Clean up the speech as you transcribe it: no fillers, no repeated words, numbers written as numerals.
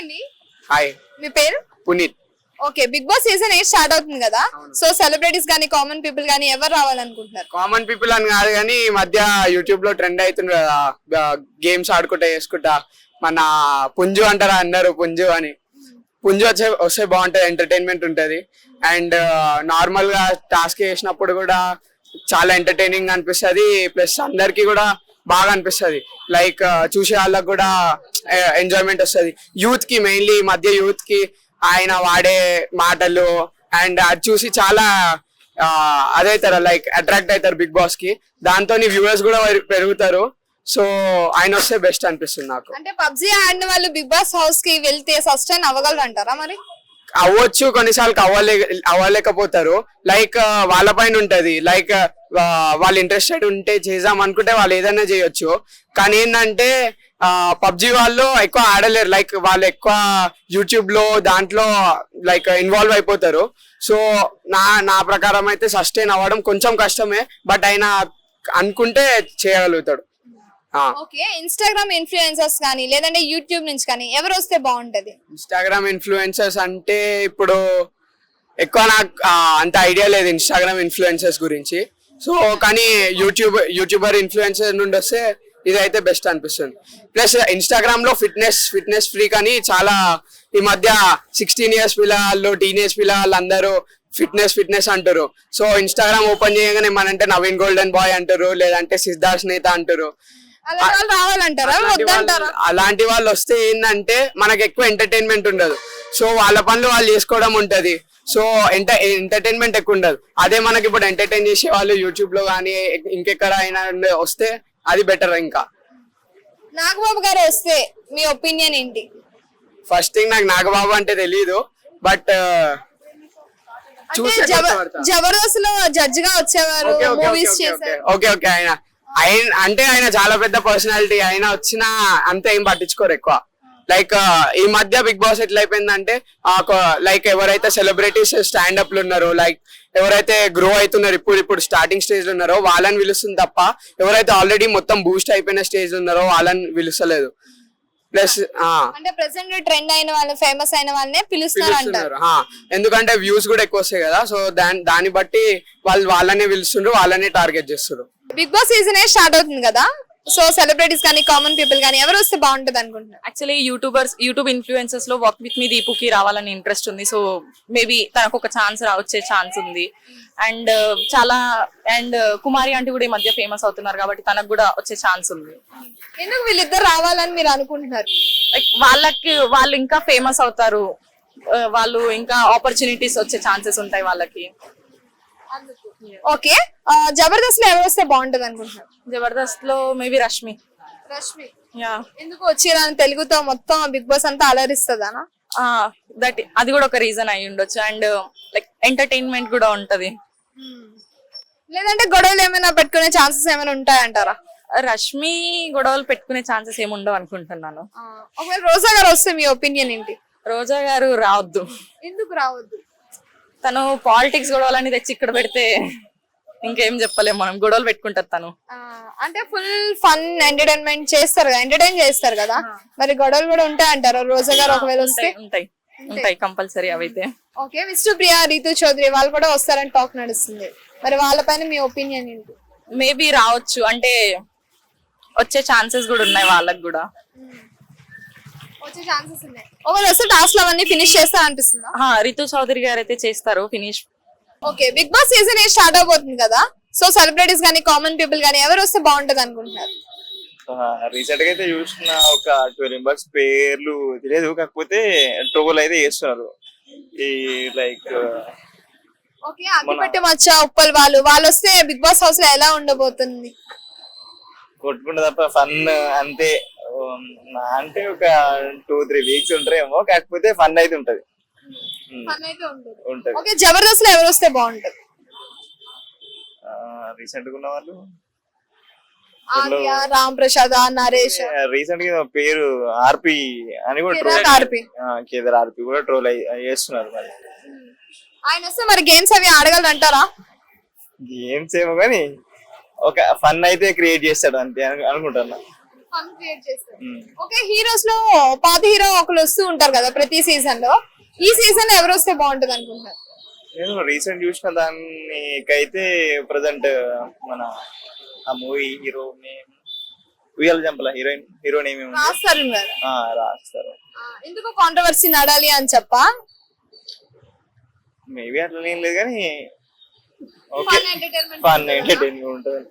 అండి హాయ్ మీ పేరు Puneeth. Okay Bigg Boss season 8 start అవుతుంది కదా సో సెలబ్రిటీస్ గానీ కామన్ పీపుల్ గానీ ఎవరు రావాలనుకుంటున్నారు? కామన్ పీపుల్ అని కాదు కానీ ఈ మధ్య యూట్యూబ్ లో ట్రెండ్ అవుతుంది కదా, గేమ్స్ ఆడుకుంటా చేసుకుంటా. మన పుంజు అంటారా అందరు పుంజు అని. పుంజు వస్తే బాగుంటది, ఎంటర్టైన్మెంట్ ఉంటది. అండ్ నార్మల్ గా టాస్క్ చేసినప్పుడు కూడా చాలా ఎంటర్టైనింగ్ అనిపిస్తుంది. ప్లస్ అందరికి కూడా బాగా అనిపిస్తుంది. లైక్ చూసే వాళ్ళకి కూడా ఎంజాయ్మెంట్ వస్తుంది. యూత్ కి మెయిన్లీ ఈ మధ్య యూత్ కి ఆయన వాడే మాటలు అండ్ అది చూసి చాలా అదైతారు, లైక్ అట్రాక్ట్ అవుతారు బిగ్ బాస్ కి. దాంతో వ్యూవర్స్ కూడా పెరుగుతారు. సో ఆయన వస్తే బెస్ట్ అనిపిస్తుంది నాకు. అంటే పబ్జీ ఆడిన వాళ్ళు బిగ్ బాస్ హౌస్ కి వెళ్తే సస్టైన్ అవ్వగలరు అంటారా? మరి అవ్వచ్చు, కొన్నిసార్లు అవ్వలేకపోతారు. లైక్ వాళ్ళ పైన ఉంటది. లైక్ వాళ్ళు ఇంట్రెస్టెడ్ ఉంటే చేద్దాం అనుకుంటే వాళ్ళు ఏదైనా చేయొచ్చు. కానీ ఏంటంటే పబ్జి వాళ్ళు ఎక్కువ ఆడలేరు. లైక్ వాళ్ళు ఎక్కువ యూట్యూబ్ లో దాంట్లో లైక్ ఇన్వాల్వ్ అయిపోతారు. సో నా ప్రకారం అయితే సస్టైన్ అవ్వడం కొంచెం కష్టమే, బట్ ఆయన అనుకుంటే చేయగలుగుతాడు. ఓకే ఇన్స్టాగ్రామ్ ఇన్ఫ్లుయెన్సర్స్ కానీ లేదంటే యూట్యూబ్ నుంచి కానీ ఎవరు వస్తే బాగుంటది? ఇన్స్టాగ్రామ్ ఇన్ఫ్లుయెన్సర్స్ అంటే ఇప్పుడు ఎక్కువ నాకు అంత ఐడియా లేదు ఇన్స్టాగ్రామ్ ఇన్ఫ్లుయెన్సర్స్ గురించి. సో కానీ యూట్యూబర్ ఇన్ఫ్లుయెన్సర్ నుండి వస్తే ఇదైతే బెస్ట్ అనిపిస్తుంది. ప్లస్ ఇన్స్టాగ్రామ్ లో ఫిట్నెస్ ఫ్రీక్ అని చాలా ఈ మధ్య 16 years పిల్లలు, టీనేజ్ పిల్లలు అందరూ ఫిట్నెస్ అంటారు. సో ఇన్స్టాగ్రామ్ ఓపెన్ చేయగానే ఏమనంటే నవీన్ గోల్డెన్ బాయ్ అంటారు, లేదంటే సిద్ధార్థ్ నేత అంటారు. రావాలంటారా వద్దంటారా? అలాంటి వాళ్ళు వస్తే ఏంటంటే మనకు ఎక్కువ ఎంటర్టైన్మెంట్ ఉండదు. సో వాళ్ళ పనులు వాళ్ళు చేసుకోవడం ఉంటది. సో ఎంటర్టైన్మెంట్ ఎక్కువ ఉండదు. అదే మనకి ఇప్పుడు ఎంటర్టైన్ చేసే వాళ్ళు యూట్యూబ్ లో కానీ ఇంకెక్కడ అయినా వస్తే అది బెటర్. ఇంకా నాగబాబు గారు వస్తే మీ ఒపీనియన్ ఏంటి? ఫస్ట్ థింగ్ నాకు నాగబాబు అంటే తెలీదు, బట్ జబర్దస్త్ లో జడ్జ్ గా వచ్చేవారు, మూవీస్ చేశారు. ఓకే ఆయన చాలా పెద్ద పర్సనాలిటీ. ఆయన వచ్చినా అంతే ఏం పట్టించుకోరు ఎక్కువ. లైక్ ఈ మధ్య బిగ్ బాస్ ఎట్లా అయిపోయిందంటే లైక్ ఎవరైతే సెలబ్రిటీస్ స్టాండప్ లు ఉన్నారో, లైక్ ఎవరైతే గ్రో అవుతున్నారు ఇప్పుడు స్టార్టింగ్ స్టేజ్ లో ఉన్నారో వాళ్ళని పిలుస్తుంది తప్ప ఎవరైతే ఆల్రెడీ మొత్తం బూస్ట్ అయిపోయిన స్టేజ్ ఉన్నారో వాళ్ళని పిలుస్తలేదు. ప్లస్ అంటే ప్రెసెంట్ ట్రెండ్ అయిన వాళ్ళు, ఫేమస్ అయిన వాళ్ళనే పిలుస్తున్నారు. ఎందుకంటే వ్యూస్ కూడా ఎక్కువ వస్తాయి కదా. సో దాన్ని బట్టి వాళ్ళనే పిలుస్తుండ్రు, వాళ్ళనే టార్గెట్ చేస్తారు. బిగ్ బాస్ సీజన్ స్టార్ట్ అవుతుంది కదా, సో సెలబ్రిటీస్ కానీ కామన్ పీపుల్ కానీ ఎవరు వస్తే బాగుంటది అనుకుంటున్నారు? యాక్చువల్లీ యూట్యూబ్ ఇన్ఫ్లుయెన్సర్స్ లో వర్క్ విత్ మీ దీపుకి రావాలని ఇంట్రెస్ట్ ఉంది. సో మేబీ తనకు ఒక వచ్చే ఛాన్స్ ఉంది. అండ్ కుమారి ఆంటీ కూడా ఈ మధ్య ఫేమస్ అవుతున్నారు కాబట్టి తనకు కూడా వచ్చే ఛాన్స్ ఉంది. ఎందుకు వీళ్ళిద్దరు రావాలని మీరు అనుకుంటున్నారు? లైక్ వాళ్ళు ఇంకా ఫేమస్ అవుతారు, వాళ్ళు ఇంకా ఆపర్చునిటీస్ వచ్చే ఛాన్సెస్ ఉంటాయి వాళ్ళకి. ఓకే జబర్దస్త్ లో ఎవరు వస్తే బాగుంటది అనుకుంటున్నారు? జబర్దస్త్ లో మేబీ రష్మి. ఎందుకు వచ్చిరాని తెలుగుతో మొత్తం బిగ్ బాస్ అంతా అలరిస్తుందా? అది కూడా ఒక రీజన్ అయి ఉండొచ్చు. అండ్ లైక్ ఎంటర్టైన్మెంట్ కూడా ఉంటది. లేదంటే గొడవలు ఏమైనా పెట్టుకునే ఛాన్సెస్ ఏమైనా ఉంటాయంటారా? రష్మి గొడవలు పెట్టుకునే ఛాన్సెస్ ఏమి ఉండవు అనుకుంటున్నాను. ఒకవేళ రోజా గారు వస్తే మీ ఒపీనియన్ ఏంటి? రోజా గారు రావద్దు. ఎందుకు రావద్దు? తను పాలిటిక్స్ గొడవలని తెచ్చి ఇక్కడ పెడితే ఇంకేం చెప్పలేము మనం. గొడవలు పెట్టుకుంటారు తను. అంటే ఫుల్ ఫన్ ఎంటర్టైన్మెంట్ చేస్తారు కదా, ఎంటర్టైన్ చేస్తారు కదా, మరి గొడవలు కూడా ఉంటాయంటారు రోజా గారు ఒకవేళ వస్తే? ఉంటాయి కంపల్సరీ అవైతే. ఓకే విష్ణుప్రియ, రీతు చౌదరి వాళ్ళు కూడా వస్తారని టాక్ నడుస్తుంది. మరి వాళ్ళపైన మీ ఒపీనియన్ ఏంటి? మేబీ రావచ్చు, అంటే వచ్చే ఛాన్సెస్ కూడా ఉన్నాయి వాళ్ళకి కూడా. వచ్చే ఛాన్సెస్ ఉన్నాయి. ఒకవేళ వస్తే టాస్క్ అవన్నీ ఫినిష్ చేస్తా అనిపిస్తుందా? రీతు చౌదరి గారు అయితే చేస్తారు finish. Okay Bigg Boss season start అవబోతుంది కదా, సో సెలబ్రిటీస్ గానీ కామన్ పీపుల్ గానీ ఎవరు వస్తే బాగుంటది అనుకుంటున్నారు? రీసెంట్ గా అయితే చూసిన ఒక 12 members పేర్లు తెలియదు, కాకపోతే ట్రోల్ అయితే చేస్తున్నారు. ఈ లైక్ ఓకే అగ్గిపెట్టి మచ్చ ఉప్పల్ వాళ్ళు వస్తే బిగ్ బాస్ హౌస్ లో ఎలా ఉండబోతుంది? కొట్టుకుంటే తప్ప ఫన్ అంతే. అంటే ఒక 2-3 weeks ఉంటారేమో, కాకపోతే ఫన్ అయితే ఉంటది. ఓకే జబర్దస్త్ లో ఎవరు వస్తే బాగుంటది? రీసెంట్ గా ఉన్న వాళ్ళు రామ్ ప్రసాద్, నరేష్. రీసెంట్ గా పేరు ఆర్పి అని కూడా కేదార్ ఆర్పి కూడా ట్రోల్ చేస్తున్నారు. మరి ఆయన వస్తే మరి గేమ్స్ అవి ఆడగలరంటారా? గేమ్స్ ఏమో కానీ ఒక ఫన్ అయితే క్రియేట్ చేస్తాడు అంతే అనుకుంటున్నా. ఫన్ క్రియేట్ చేస్తారు. ఉమ్. ఓకే, హీరోస్ లో పాత హీరో ఒకరు వస్తూ ఉంటారు కదా ప్రతి సీజన్ లో. ఈ సీజన్ ఎవరు వస్తే బాగుంటది అనుకుంటారు? నేను రీసెంట్ చూసిన దానికైతే ప్రజెంట్ మన ఆ మూవీ హీరో నేమ్ ఉయ్యాల జంపల హీరో నేమ్ ఏముంది? రాస్తారు గారు. రాస్తారు. ఎందుకు కాంట్రవర్సీ నడాలి అని చెప్పా? మేబీ అట్లా ఏం లేదు కానీ okay fun entertainment fun entertaining ఉంటుంది.